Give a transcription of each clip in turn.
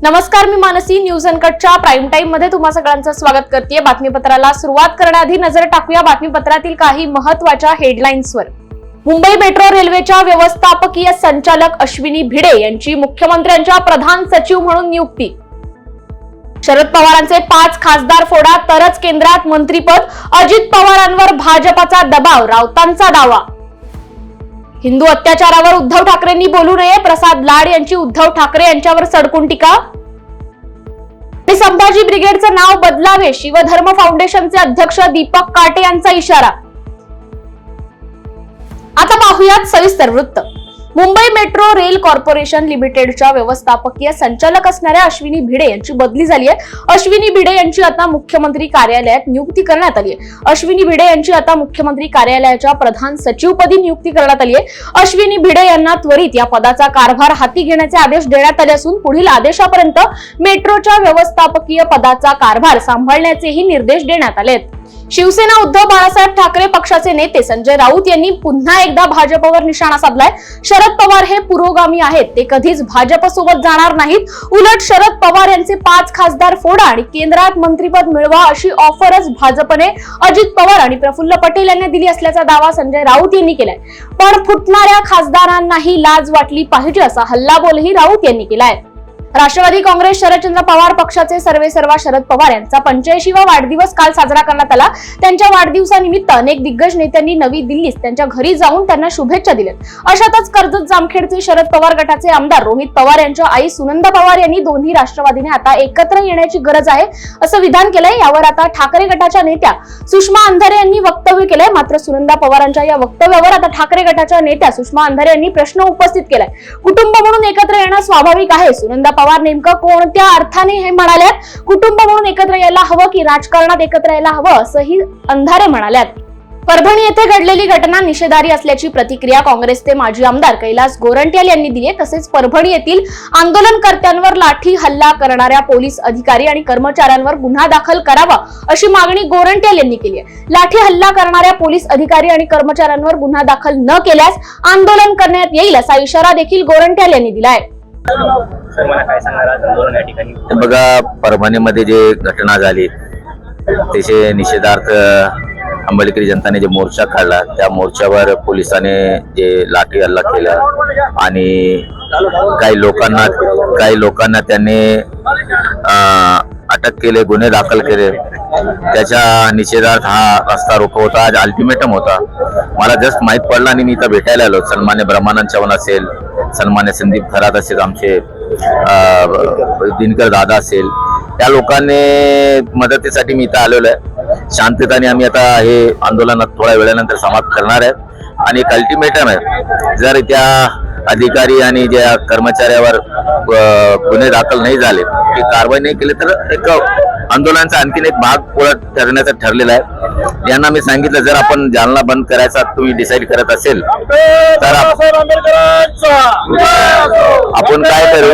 नमस्कार, मी Mansi. News अनकटच्या prime time मध्ये तुम्हा सगळ्यांचं स्वागत करते. बातमीपत्राला सुरुवात करण्याआधी नजर टाकूया बातमीपत्रातील काही महत्त्वाच्या हेडलाईन्सवर. मुंबई मेट्रो रेल्वेच्या व्यवस्थापकीय संचालक अश्विनी भिडे यांची मुख्यमंत्र्यांच्या प्रधान सचिव म्हणून नियुक्ती. शरद पवारांचे 5 खासदार फोडा तरच केंद्रात मंत्रीपद. अजित पवारांवर भाजपाचा दबाव, राऊतांचा दावा. हिंदू अत्याचारावर उद्धव ठाकरेंनी बोलू नये, प्रसाद लाड यांची उद्धव ठाकरे यांच्यावर सडकून टीका. संभाजी ब्रिगेडचं नाव बदलावे, शिवधर्म फाउंडेशनचे अध्यक्ष दीपक काटे यांचा इशारा. आता पाहूयात सविस्तर वृत्त. मुंबई मेट्रो रेल कॉर्पोरेशन लिमिटेडच्या व्यवस्थापकीय संचालक असणाऱ्या अश्विनी भिडे यांची बदली झाली आहे. अश्विनी भिडे यांची आता मुख्यमंत्री कार्यालयात नियुक्ती करण्यात आली आहे. अश्विनी भिडे यांची आता मुख्यमंत्री कार्यालयाच्या प्रधान सचिवपदी नियुक्ती करण्यात आली आहे. अश्विनी भिडे यांना त्वरित या पदाचा कारभार हाती घेण्याचे आदेश देण्यात आले असून पुढील आदेशापर्यंत मेट्रोच्या व्यवस्थापकीय पदाचा कारभार सांभाळण्याचेही निर्देश देण्यात आले आहेत. शिवसेना उद्धव बाळासाहेब ठाकरे पक्षाचे नेते संजय राऊत यांनी पुन्हा एकदा भाजपवर निशाणा साधलाय. शरद पवार हे पुरोगामी आहेत, ते कधीच भाजपसोबत जाणार नाहीत. उलट शरद पवार यांचे 5 खासदार फोडा आणि केंद्रात मंत्रीपद मिळवा अशी ऑफरच भाजपने अजित पवार आणि प्रफुल्ल पटेल यांना दिली असल्याचा दावा संजय राऊत यांनी केलाय. पण फुटणाऱ्या खासदारांनाही लाज वाटली पाहिजे असा हल्लाबोलही राऊत यांनी केलाय. राष्ट्रवादी काँग्रेस शरदचंद्र पवार पक्षाचे सर्वेसर्वा शरद पवार यांचा 85वा वाढदिवस काल साजरा करण्यात आला. त्यांच्या वाढदिवसानिमित्त अनेक दिग्गज नेत्यांनी नवी दिल्लीत त्यांच्या घरी जाऊन त्यांना शुभेच्छा दिल्यात. अशातच कर्जत जामखेडचे शरद पवार गटाचे आमदार रोहित पवार यांच्या आई सुनंदा पवार यांनी दोन्ही राष्ट्रवादीने आता एकत्र येण्याची गरज आहे असं विधान केलंय. यावर आता ठाकरे गटाच्या नेत्या सुषमा अंधारे यांनी वक्तव्य केलंय. मात्र सुनंदा पवारांच्या या वक्तव्यावर आता ठाकरे गटाच्या नेत्या सुषमा अंधारे यांनी प्रश्न उपस्थित केलाय. कुटुंब म्हणून एकत्र येणं स्वाभाविक आहे. सुनंदा पवार नेमकं कोणत्या अर्थाने हे म्हणाल्यात? कुटुंब म्हणून एकत्र यायला हवं की राजकारणात एकत्र यायला हवं असंही अंधारे म्हणाल्यात. परभणी येथे घडलेली घटना निषेधार्ह असल्याची प्रतिक्रिया काँग्रेसचे माजी आमदार कैलास गोरंट्याल यांनी दिली आहे. तसेच परभणी येथील आंदोलनकर्त्यांवर लाठी हल्ला करणाऱ्या पोलीस अधिकारी आणि कर्मचाऱ्यांवर गुन्हा दाखल करावा अशी मागणी गोरंट्याल यांनी केली आहे. लाठी हल्ला करणाऱ्या पोलीस अधिकारी आणि कर्मचाऱ्यांवर गुन्हा दाखल न केल्यास आंदोलन करण्यात येईल असा इशारा देखील गोरंट्याल यांनी दिला आहे. बघा, परभणीमध्ये जे घटना झाली त्याचे निषेधार्थ अंबेडकरी जनताने जे मोर्चा काढला, त्या मोर्चावर पोलिसांनी जे लाठी हल्ला केला आणि काही लोकांना त्यांनी अटक केले, गुन्हे दाखल केले. त्याच्या निषेधार्थ हा रस्ता रोको होता, आज अल्टिमेटम होता. मला जस्ट माहीत पडला आणि मी इथं भेटायला आलो. सन्मान्य ब्रह्मानंद चव्हाण असेल, सन्मान्य संदीप खरात असेल, आमचे दिनकर दादा असेल, त्या लोकांनी मदतीसाठी मी इथं आलेलो आहे. शांततेने आम्ही आता हे आंदोलन थोड्या वेळानंतर समाप्त करणार आहे आणि एक अल्टिमेटम आहे. जर त्या अधिकारी आणि ज्या कर्मचाऱ्यावर गुन्हे दाखल नाही झाले, की कारवाई नाही केली तर एक आंदोलनाचा आणखीन एक भाग पुढे ठरण्याचं ठरलेला आहे. यांना मी सांगितलं, जर आपण जालना बंद करायचा तुम्ही डिसाईड करत असेल तर आपण काय करू.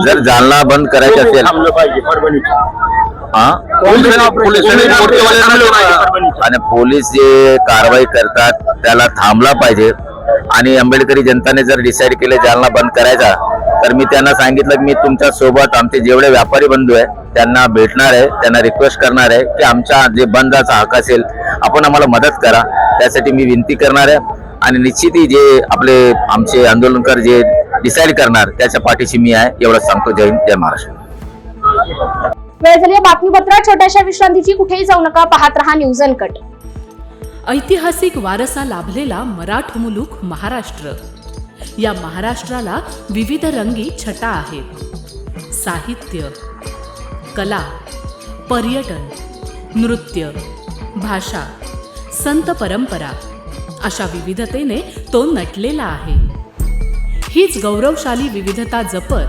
जर जालना बंद करायचं असेल आणि पोलीस जे कारवाई करतात त्याला थांबला पाहिजे. आणि आंबेडकरी जनताने जर डिसाईड केले जालना बंद करायचा, तर मी त्यांना सांगितलं की मी तुमच्या सोबत आमचे जेवढे व्यापारी बंधू आहेत त्यांना भेटणार आहे, त्यांना रिक्वेस्ट करणार आहे की आमचा जे बंदाचा हक असेल आपण आम्हाला मदत करा. त्यासाठी मी विनंती करणार आहे आणि निश्चितही जे आमचे आंदोलनकर जे डिसाईड करणार त्याच्या पाठीशी मी आहे, एवढं सांगतो. जय हिंद, जय महाराष्ट्र. वेळ झाली बातमीपत्रात छोट्याशा विश्रांतीची. कुठेही जाऊ नका, पाहत रहा न्यूज अनकट. ऐतिहासिक वारसा लाभलेला मराठ मुलूक महाराष्ट्र. या महाराष्ट्राला विविध रंगी छटा आहेत. साहित्य, कला, पर्यटन, नृत्य, भाषा, संत परंपरा अशा विविधतेने तो नटलेला आहे. हीच गौरवशाली विविधता जपत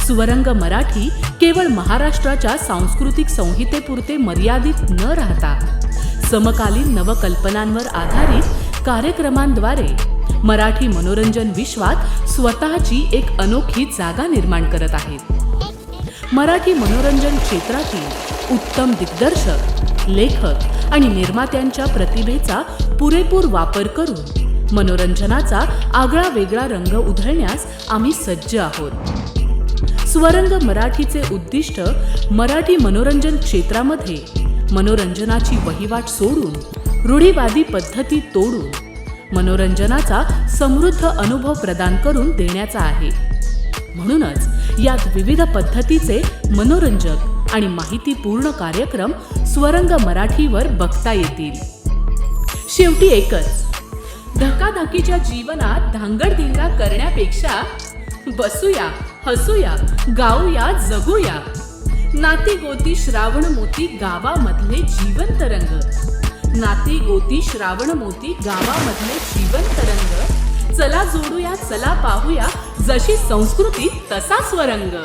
सुवरंग मराठी केवळ महाराष्ट्राच्या सांस्कृतिक संहितेपुरते मर्यादित न राहता समकालीन नवकल्पनांवर आधारित कार्यक्रमांद्वारे मराठी मनोरंजन विश्वात स्वतःची एक अनोखी जागा निर्माण करत आहेत. मराठी मनोरंजन क्षेत्रातील उत्तम दिग्दर्शक, लेखक आणि निर्मात्यांच्या प्रतिभेचा पुरेपूर वापर करून मनोरंजनाचा आगळा वेगळा रंग उधळण्यास आम्ही सज्ज आहोत. स्वरंग मराठीचे उद्दिष्ट मराठी मनोरंजन क्षेत्रामध्ये मनोरंजनाची वहिवाट सोडून, रूढीवादी पद्धती तोडून मनोरंजनाचा समृद्ध अनुभव प्रदान करून देण्याचा आहे. म्हणूनच यात विविध पद्धतीचे मनोरंजक आणि माहितीपूर्ण कार्यक्रम स्वरंग मराठीवर बघता येतील. शेवटी एकच, धकाधकीच्या जीवनात धांगडधिंगा करण्यापेक्षा बसूया, हसूया, गाऊया, जगूया. नाती गोती श्रावण मोती गावामधले जिवंत रंग. नाती गोती श्रावण मोती गावामधले जिवंत रंग. चला जोडूया, चला पाहूया, जशी संस्कृती तसा स्वरंग.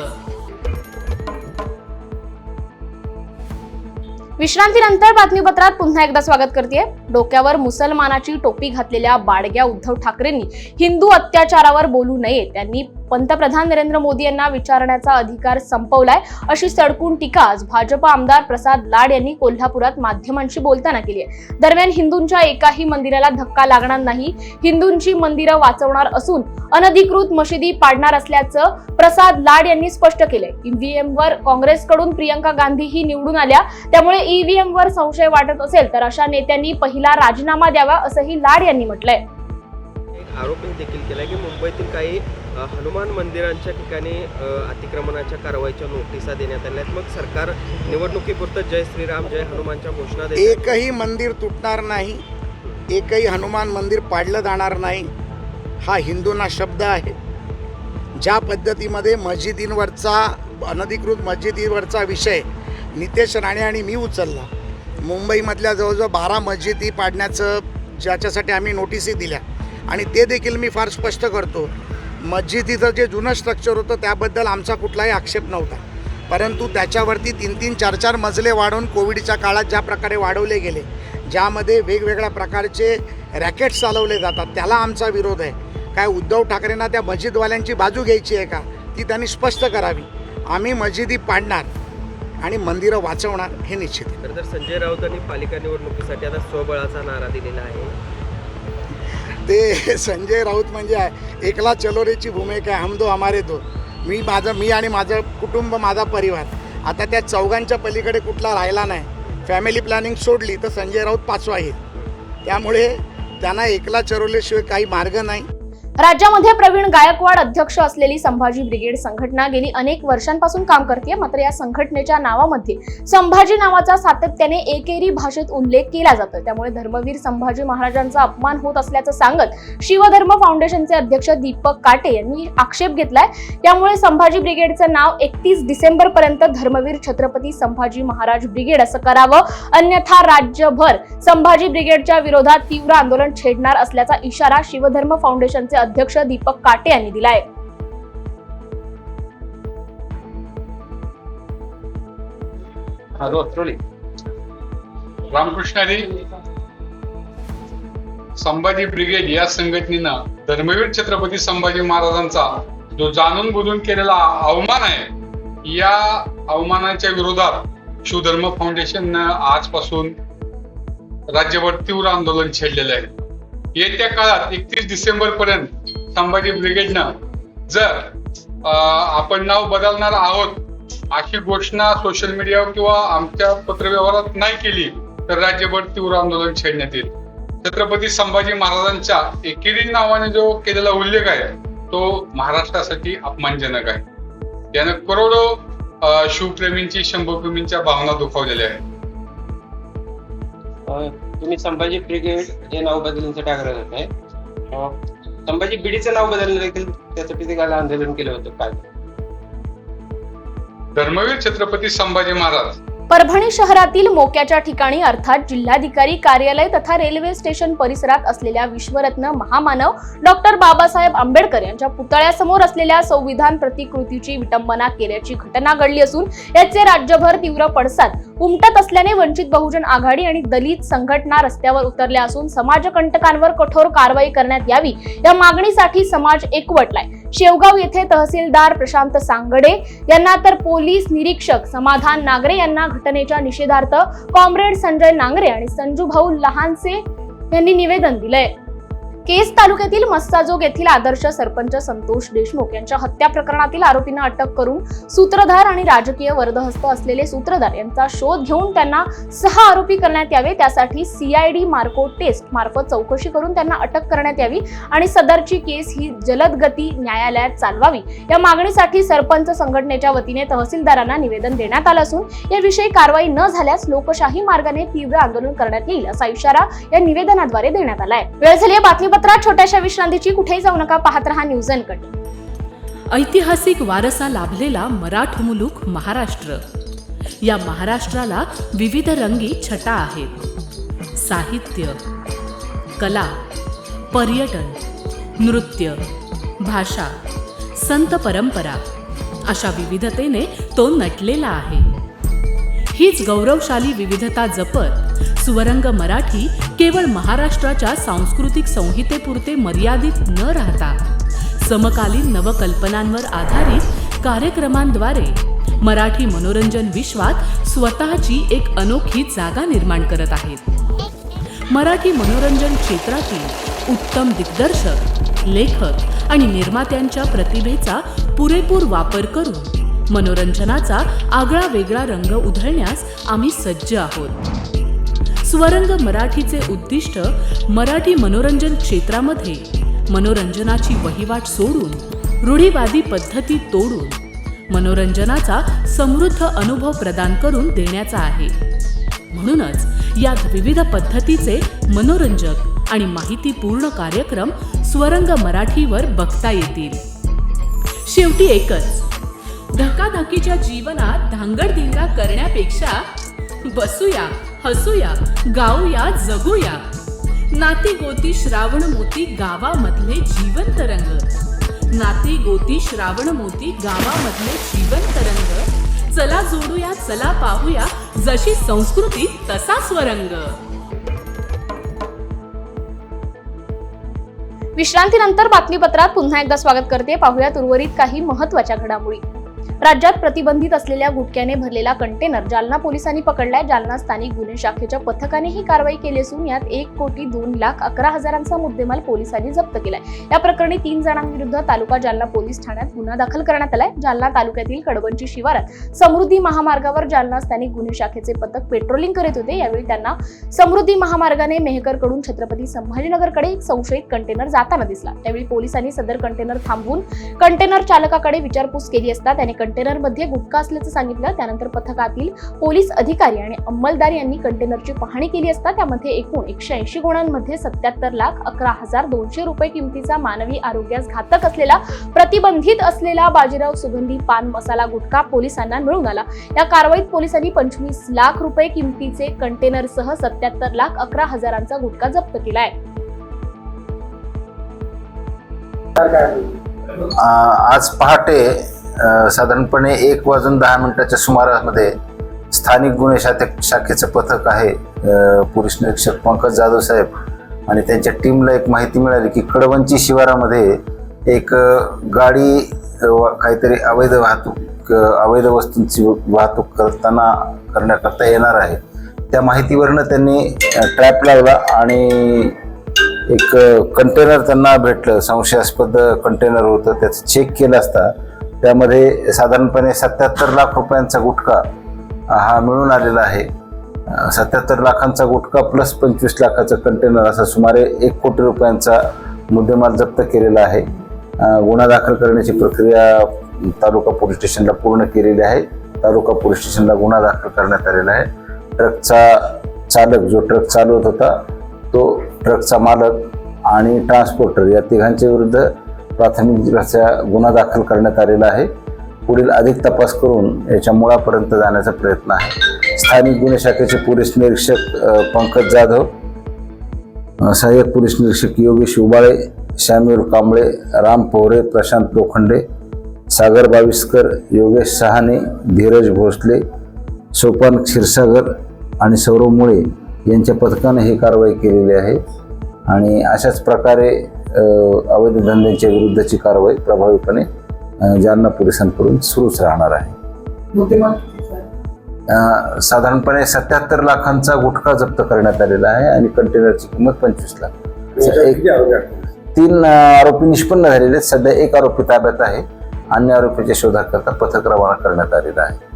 विश्रांतीनंतर बातमीपत्रात पुन्हा एकदा स्वागत करते. डोक्यावर मुसलमानाची टोपी घातलेल्या बाडग्या उद्धव ठाकरेंनी हिंदू अत्याचारावर बोलू नये, त्यांनी पंतप्रधान नरेंद्र मोदी यांना विचारण्याचा अधिकार संपवलाय, अशी सडकून टीका आज भाजप आमदार प्रसाद लाड यांनी कोल्हापुरात माध्यमांशी बोलताना केली आहे. दरम्यान हिंदूंच्या एकाही मंदिराला धक्का लागणार नाही, हिंदूंची मंदिरं वाचवणार असून अनधिकृत मशिदी पाडणार असल्याचं प्रसाद लाड यांनी स्पष्ट केलंय. ईव्हीएम वर काँग्रेसकडून प्रियंका गांधीही निवडून आल्या, त्यामुळे ईव्हीएम वर संशय वाटत असेल तर अशा नेत्यांनी पहिला राजीनामा द्यावा, असंही लाड यांनी म्हटलंय. आरोपही देखील केला की मुंबईतील काही हनुमान मंदिरांच्या ठिकाणी अतिक्रमणाच्या कारवाईच्या नोटिसा देण्यात आल्या आहेत. मग सरकार निवडणुकीपुरतं जय श्रीराम जय हनुमानच्या घोषणा देत. एकही मंदिर तुटणार नाही, एकही हनुमान मंदिर पाडलं जाणार नाही, हा हिंदूंना शब्द आहे. ज्या पद्धतीमध्ये मस्जिदींवरचा अनधिकृत मस्जिदीवरचा विषय नितेश राणे आणि मी उचलला, मुंबईमधल्या जवळजवळ 12 मस्जिदी पाडण्याचं ज्याच्यासाठी आम्ही नोटिसी दिल्या, आणि ते देखील मी फार स्पष्ट करतो, मस्जिदीचं जे जुनं स्ट्रक्चर होतं त्याबद्दल आमचा कुठलाही आक्षेप नव्हता, परंतु त्याच्यावरती 3-3, 4-4 मजले वाढवून कोविडच्या काळात ज्या प्रकारे वाढवले गेले, ज्यामध्ये वेगवेगळ्या प्रकारचे रॅकेट्स चालवले जातात, त्याला आमचा विरोध आहे. काय उद्धव ठाकरेंना त्या मस्जिदवाल्यांची बाजू घ्यायची आहे का, ती त्यांनी स्पष्ट करावी. आम्ही मस्जिदी पाडणार आणि मंदिरं वाचवणार हे निश्चित आहे. तर संजय राऊतांनी पालिका निवडणुकीसाठी आता स्वबळाचा नारा दिलेला आहे. ते संजय राऊत म्हणजे एकला चलोरेची भूमिका आहे, हम दो हमारे दो. मी आणि माझं कुटुंब, माझा परिवार, आता त्या चौघांच्या पलीकडे कुठला राहिला नाही. फॅमिली प्लॅनिंग सोडली तर संजय राऊत 5वा येईल, त्यामुळे त्यांना एकला चरवल्याशिवाय काही मार्ग नाही. राज्यामध्ये प्रवीण गायकवाड अध्यक्ष असलेली संभाजी ब्रिगेड संघटना गेली अनेक वर्षांपासून काम करते. मात्र या संघटनेच्या नावामध्ये संभाजी नावाचा सातत्याने एकेरी भाषेत उल्लेख केला जातो, त्यामुळे धर्मवीर संभाजी महाराजांचा अपमान होत असल्याचं सांगत शिवधर्म फाउंडेशनचे अध्यक्ष दीपक काटे यांनी आक्षेप घेतलाय. त्यामुळे संभाजी ब्रिगेडचं नाव 31 डिसेंबर पर्यंत धर्मवीर छत्रपती संभाजी महाराज ब्रिगेड असं करावं, अन्यथा राज्यभर संभाजी ब्रिगेडच्या विरोधात तीव्र आंदोलन छेडणार असल्याचा इशारा शिवधर्म फाउंडेशनचे अध्यक्ष दीपक काटे यांनी दिलाय. रामकृष्णारी संभाजी ब्रिगेड या संघटनेनं धर्मवीर छत्रपती संभाजी महाराजांचा जो जाणून बुजून केलेला अवमान आहे, या अवमानाच्या विरोधात शिवधर्म फाउंडेशननं आजपासून राज्यभर तीव्र आंदोलन छेडलेलं आहे. येत्या काळात 31 डिसेंबर पर्यंत संभाजी ब्रिगेडनं जर आपण नाव बदलणार आहोत अशी घोषणा सोशल मीडियावर किंवा आमच्या पत्रव्यवहारात नाही केली तर राज्यभर तीव्र आंदोलन छेडण्यात येईल. छत्रपती संभाजी महाराजांच्या एकेरी नावाने जो केलेला उल्लेख आहे तो महाराष्ट्रासाठी अपमानजनक आहे. त्यानं करोडो शिवप्रेमींची, शंभूप्रेमींच्या भावना दुखावलेल्या आहेत. तुम्ही संभाजी ब्रिगेड हे नाव बदलण्यासाठी आग्रह करत आहे. संभाजी बिडीचं नाव बदललं देखील त्यासाठी ते काल आंदोलन केलं होतं. काय धर्मवीर छत्रपती संभाजी महाराज परभणी शहरातील मोक्याच्या ठिकाणी अर्थात जिल्हाधिकारी कार्यालय तथा रेल्वे स्टेशन परिसरात असलेल्या विश्वरत्न महामानव डॉक्टर बाबासाहेब आंबेडकर यांच्या पुतळ्यासमोर असलेल्या संविधान प्रतिकृतीची विटंबना केल्याची घटना घडली असून याचे राज्यभर तीव्र पडसाद उमटत असल्याने वंचित बहुजन आघाडी आणि दलित संघटना रस्त्यावर उतरल्या असून समाजकंटकांवर कठोर कारवाई करण्यात यावी या मागणीसाठी समाज एकवटलाय. शेवगाव येथे तहसीलदार प्रशांत सांगडे यांना तर पोलीस निरीक्षक समाधान नागरे यांना घटनेच्या निषेधार्थ कॉम्रेड संजय नांगरे आणि संजू भाऊ लहानसे यांनी निवेदन दिलंय. केज तालुक्यातील मस्साजोग येथील आदर्श सरपंच संतोष देशमुख यांच्या हत्या प्रकरणातील आरोपींना अटक करून सूत्रधार आणि राजकीय वर्दहस्त असलेले सूत्रधार यांचा शोध घेऊन त्यांना 6 आरोपी करण्यात यावे, त्यासाठी CID मार्को टेस्ट मार्फत चौकशी करून त्यांना अटक करण्यात यावी आणि सदरची केस ही जलद गती न्यायालयात चालवावी या मागणीसाठी सरपंच संघटनेच्या वतीने तहसीलदारांना निवेदन देण्यात आलं असून याविषयी कारवाई न झाल्यास लोकशाही मार्गाने तीव्र आंदोलन करण्यात येईल असा इशारा या निवेदनाद्वारे देण्यात आला आहे. वेळ झाली बातमीपत्रात छोट्याशा विश्रांतीची. कुठेही जाऊ नका, पाहत रहा न्यूज अनकट. ऐतिहासिक वारसा लाभलेला मराठ मुलूक महाराष्ट्र. या महाराष्ट्राला विविध रंगी छटा आहेत. साहित्य, कला, पर्यटन, नृत्य, भाषा, संत परंपरा अशा विविधतेने तो नटलेला आहे. हीच गौरवशाली विविधता जपत स्वरंग मराठी केवळ महाराष्ट्राच्या सांस्कृतिक संहितेपुरते मर्यादित न राहता समकालीन नवकल्पनांवर आधारित कार्यक्रमांद्वारे मराठी मनोरंजन विश्वात स्वतःची एक अनोखी जागा निर्माण करत आहेत. मराठी मनोरंजन क्षेत्रातील उत्तम दिग्दर्शक, लेखक आणि निर्मात्यांच्या प्रतिभेचा पुरेपूर वापर करून मनोरंजनाचा आगळा वेगळा रंग उधळण्यास आम्ही सज्ज आहोत. स्वरंग मराठीचे उद्दिष्ट मराठी मनोरंजन क्षेत्रामध्ये मनोरंजनाची वहिवाट सोडून, रूढीवादी पद्धती तोडून मनोरंजनाचा समृद्ध अनुभव प्रदान करून देण्याचा आहे. म्हणूनच यात विविध पद्धतीचे मनोरंजक आणि माहितीपूर्ण कार्यक्रम स्वरंग मराठीवर बघता येतील. शेवटी एकच, धकाधकीच्या जीवनात धांगडधिंगा करण्यापेक्षा बसूया, हसूया, गाऊया, जगूया. नाती गोती श्रावण मोती गावामधले जिवंत रंग. नाती गोती श्रावण मोती गावामधले जिवंत रंग. चला जोडूया, चला पाहूया, जशी संस्कृती तसा स्वरंग. विश्रांतीनंतर बातमीपत्रात पुन्हा एकदा स्वागत करते. पाहूयात उर्वरित काही महत्त्वाच्या घडामोडी. राज्यात प्रतिबंधित असलेल्या गुटख्याने भरलेला कंटेनर जालना पोलिसांनी पकडलाय. जालना स्थानिक गुन्हे शाखेच्या पथकाने ही कारवाई केली असून यात 1,02,11,000चा मुद्देमाल पोलिसांनी जप्त केलाय. या प्रकरणी 3 जणांविरुद्ध तालुका जालना पोलीस ठाण्यात गुन्हा दाखल करण्यात आलाय. जालना तालुक्यातील कडवंची शिवारात समृद्धी महामार्गावर जालना स्थानिक गुन्हे शाखेचे पथक पेट्रोलिंग करीत होते. यावेळी त्यांना समृद्धी महामार्गाने मेहकरकडून छत्रपती संभाजीनगरकडे एक संशयित कंटेनर जाताना दिसला. त्यावेळी पोलिसांनी सदर कंटेनर थांबवून कंटेनर चालकाकडे विचारपूस केली असता त्याने कंटेनरमध्ये गुटखा असल्याचं सांगितलं. त्यानंतर पथकातील पोलीस अधिकारी आणि अंमलदार यांनी कंटेनरची पाहणी केली असता त्यामध्ये एकूण 180 गुणांमध्ये 77,11,200 रुपये किमतीचा मानवी आरोग्यास घातक असलेला प्रतिबंधित असलेला बाजीराव सुगंधी पान मसाला गुटखा पोलिसांना मिळून आला. या कारवाईत पोलिसांनी 25 लाख रुपये किमतीचे कंटेनरसह 77,11,000चा गुटखा जप्त केलाय. आज पहाटे साधारणपणे 1:10 सुमारामध्ये स्थानिक गुन्हे शाखेचं पथक आहे, पोलीस निरीक्षक पंकज जाधव साहेब आणि त्यांच्या टीमला एक माहिती मिळाली की कडवंची शिवारामध्ये एक गाडी काहीतरी अवैध वस्तूंची वाहतूक करण्याकरता येणार आहे. त्या माहितीवरनं त्यांनी ट्रॅप लावला आणि एक कंटेनर त्यांना भेटलं. संशयास्पद कंटेनर होतं. त्याचं चेक केलं असता त्यामध्ये साधारणपणे 77 लाख रुपयांचा गुटखा हा मिळून आलेला आहे. 77 लाखांचा गुटखा प्लस 25 लाखाचं कंटेनर असा सुमारे 1 कोटी रुपयांचा मुद्देमाल जप्त केलेला आहे. गुन्हा दाखल करण्याची प्रक्रिया तालुका पोलीस स्टेशनला पूर्ण केलेली आहे. तालुका पोलीस स्टेशनला गुन्हा दाखल करण्यात आलेला आहे. ट्रकचा चालक, जो ट्रक चालवत होता, तो ट्रकचा मालक आणि ट्रान्सपोर्टर या तिघांच्या विरुद्ध प्राथमिक गुन्हा दाखल करण्यात आलेला आहे. पुढील अधिक तपास करून याच्या मुळापर्यंत जाण्याचा प्रयत्न आहे. स्थानिक गुन्हे शाखेचे पोलीस निरीक्षक पंकज जाधव, सहाय्यक पोलीस निरीक्षक योगेश उबाळे, श्याम्युल कांबळे, राम पोहरे, प्रशांत लोखंडे, सागर बाविस्कर, योगेश सहाने, धीरज भोसले, सोपान क्षीरसागर आणि सौरभ मुळे यांच्या पथकाने ही कारवाई केलेली आहे. आणि अशाच प्रकारे अवैध धंद्यांच्या विरुद्धची कारवाई प्रभावीपणे जालना पोलिसांकडून सुरूच राहणार आहे. साधारणपणे 77 लाखांचा गुटखा जप्त करण्यात आलेला आहे आणि कंटेनरची किंमत 25 लाख. तीन आरोपी निष्पन्न झालेले आहेत. सध्या एक आरोपी ताब्यात आहे. अन्य आरोपीच्या शोधाकरता पथक रवाना करण्यात आलेला आहे.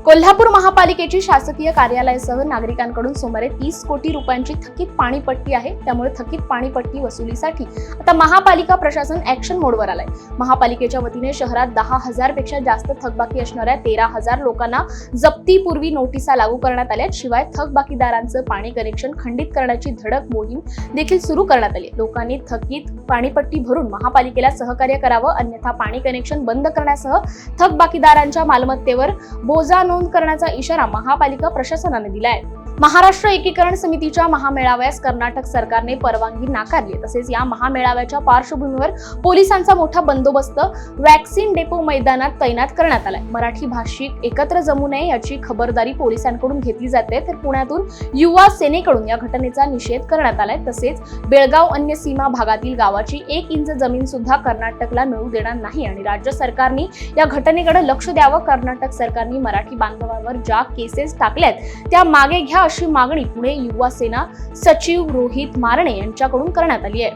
कोल्हापूर महापालिकेची शासकीय कार्यालयासह नागरिकांकडून सुमारे 30 कोटी रुपयांची थकीत पाणीपट्टी आहे. त्यामुळे थकीत पाणीपट्टी वसुलीसाठी आता महापालिका प्रशासन ऍक्शन मोडवर आलंय. महापालिकेच्या वतीने शहरात 10,000 पेक्षा जास्त थकबाकी असणाऱ्या 13,000 लोकांना जप्तीपूर्वी नोटिसा लागू करण्यात आल्या. शिवाय थकबाकीदारांचं पाणी कनेक्शन खंडित करण्याची धडक मोहीम देखील सुरू करण्यात आली. लोकांनी थकीत पाणीपट्टी भरून महापालिकेला सहकार्य करावं, अन्यथा पाणी कनेक्शन बंद करण्यासह थकबाकीदारांच्या मालमत्तेवर बोजा नोंद करण्याचा इशारा महापालिका प्रशासनाने दिलाय. महाराष्ट्र एकीकरण समितीच्या महामेळाव्यास कर्नाटक सरकारने परवानगी नाकारली. तसेच या महामेळाव्याच्या पार्श्वभूमीवर पोलिसांचा मोठा बंदोबस्त वॅक्सिन डेपो मैदानात तैनात करण्यात आलाय. मराठी भाषिक एकत्र जमू नये याची खबरदारी पोलिसांकडून घेतली जाते. तर पुण्यातून युवा सेनेकडून या घटनेचा निषेध करण्यात आलाय. तसेच बेळगाव अन्य सीमा भागातील गावाची 1 इंच जमीन सुद्धा कर्नाटकला मिळू देणार नाही आणि राज्य सरकारने या घटनेकडे लक्ष द्यावं. कर्नाटक सरकारने मराठी बांधवांवर ज्या केसेस टाकल्यात त्या मागे घ्या अशी मागणी पुणे युवा सेना सचिव रोहित मारणे यांच्याकडून करण्यात आली आहे.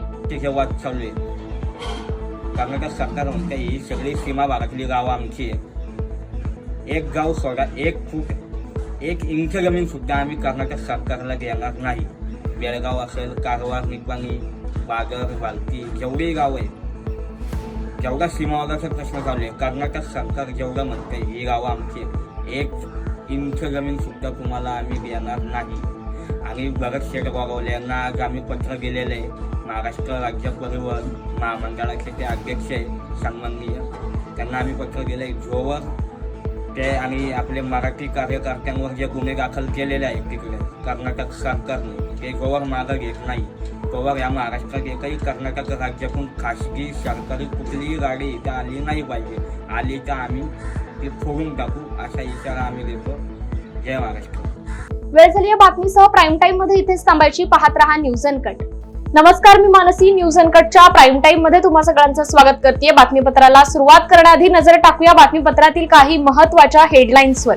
कर्नाटक सरकार म्हणते ही सगळी सीमा भागातली गावं आमची एक गाव सोडा 1 फूट 1 इंच जमीन सुद्धा आम्ही कर्नाटक सरकारला देणार नाही. बेळगाव असेल, कारवार, निपाणी, बागर, वालती जेवढी गाव आहे, जेवढा सीमावादाचा प्रश्न चालू आहे, कर्नाटक सरकार जेवढं म्हणते ही गावं आमची 1 इंच जमीन सुद्धा तुम्हाला आम्ही देणार नाही. आणि भरत शेठ गोगावले आज आम्ही पत्र गेलेलं आहे. महाराष्ट्र राज्य परिवहन महामंडळाचे ते अध्यक्ष आहे सन्माननीय, त्यांना आम्ही पत्र दिलं आहे. जोवर ते आणि आपले मराठी कार्यकर्त्यांवर जे गुन्हे दाखल केलेले आहेत तिकडे कर्नाटक सरकारने ते जोवर मागं घेत नाही तोवर या महाराष्ट्रात एकही कर्नाटक राज्यातून खासगी सरकारी कुठलीही गाडी इथं आली नाही पाहिजे. आली तर आम्ही ते फोडून टाकू असा इशारा आम्ही देतो. जय महाराष्ट्र. वेळ झाली या बातमीसह प्राईम टाइम मध्ये इथेच थांबायची. पाहत रहा न्यूज अनकट. नमस्कार, मी मानसी. न्यूज अनकटच्या प्राईम टाइम मध्ये तुम्हा सगळ्यांचं स्वागत करते. बातमीपत्राला सुरुवात करण्याआधी नजर टाकूया बातमीपत्रातील काही महत्त्वाच्या हेडलाईन्सवर.